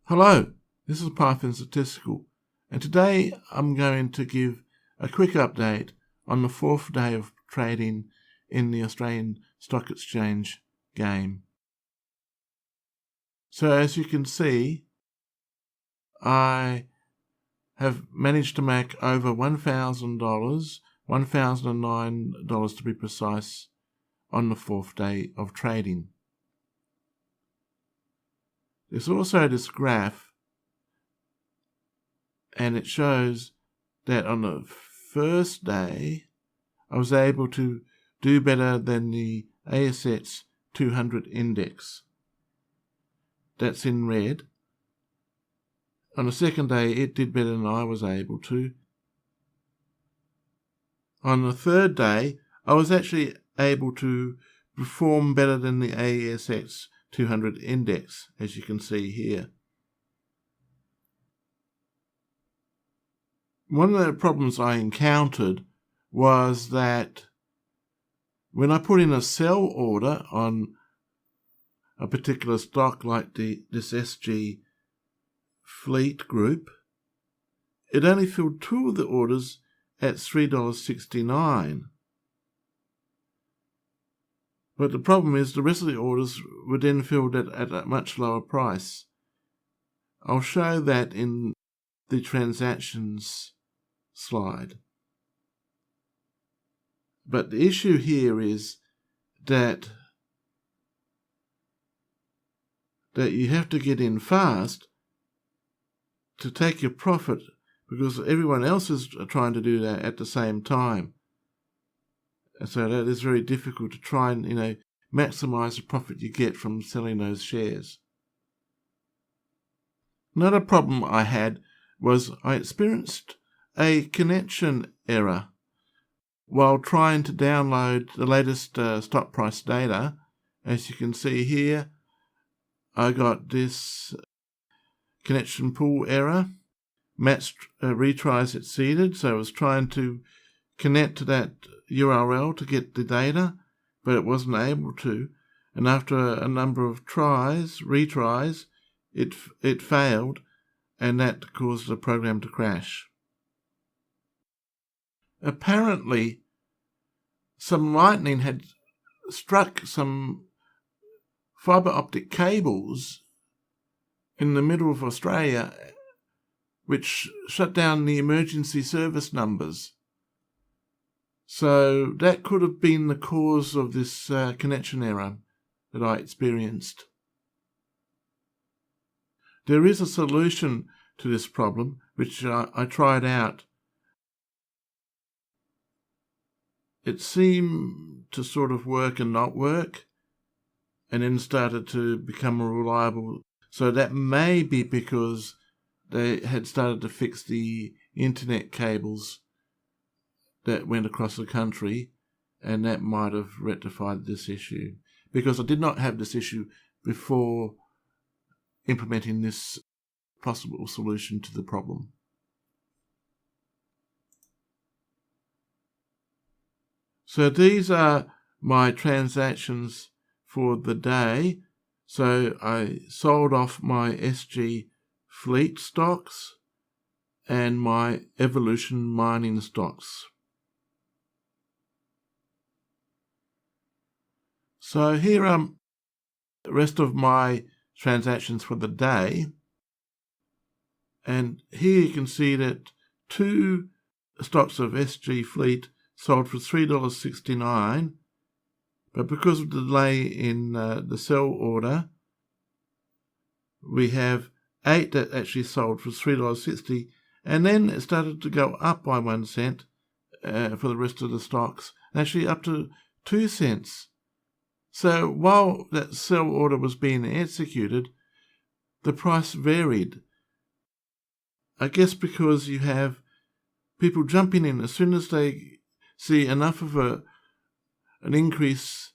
Hello, this is Python Statistical, and today I'm going to give a quick update on the fourth day of trading in the Australian Stock Exchange game. So as you can see, I have managed to make over $1,000, $1,009 to be precise, on the fourth day of trading. There's also this graph, and it shows that on the first day I was able to do better than the ASX 200 index. That's in red. On the second day it did better than I was able to. On the third day I was actually able to perform better than the ASX 200 index, as you can see here. One of the problems I encountered was that when I put in a sell order on a particular stock like this SG Fleet Group, it only filled two of the orders at $3.69. But the problem is the rest of the orders were then filled at a much lower price. I'll show that in the transactions slide. But the issue here is that you have to get in fast to take your profit, because everyone else is trying to do that at the same time. So that is very difficult to try and, maximize the profit you get from selling those shares. Another problem I had was I experienced a connection error while trying to download the latest stock price data. As you can see here, I got this connection pool error. Matched retries exceeded, so I was trying to connect to that URL to get the data, but it wasn't able to. And after a number of retries, it failed, and that caused the program to crash. Apparently, some lightning had struck some fibre optic cables in the middle of Australia, which shut down the emergency service numbers. So that could have been the cause of this connection error that I experienced. There is a solution to this problem, which I tried out. It seemed to sort of work and not work, and then started to become reliable. So that may be because they had started to fix the internet cables that went across the country, and that might have rectified this issue, because I did not have this issue before implementing this possible solution to the problem. So these are my transactions for the day. So I sold off my SG Fleet stocks and my Evolution mining stocks. So here are the rest of my transactions for the day. And here you can see that two stocks of SG Fleet sold for $3.69, but because of the delay in the sell order, we have 8 that actually sold for $3.60, and then it started to go up by 1 cent for the rest of the stocks, actually up to 2 cents. So while that sell order was being executed, the price varied. I guess because you have people jumping in as soon as they see enough of an increase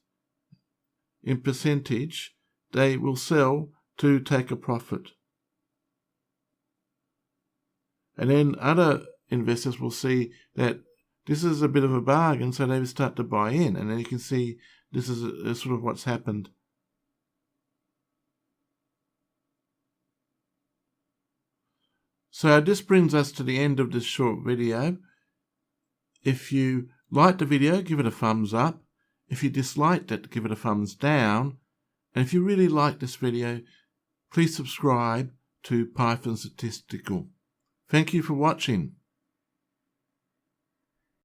in percentage, they will sell to take a profit. And then other investors will see that this is a bit of a bargain, so they will start to buy in. And then you can see this is sort of what's happened. So this brings us to the end of this short video. If you liked the video, give it a thumbs up. If you disliked it, give it a thumbs down. And if you really like this video, please subscribe to Python Statistical. Thank you for watching.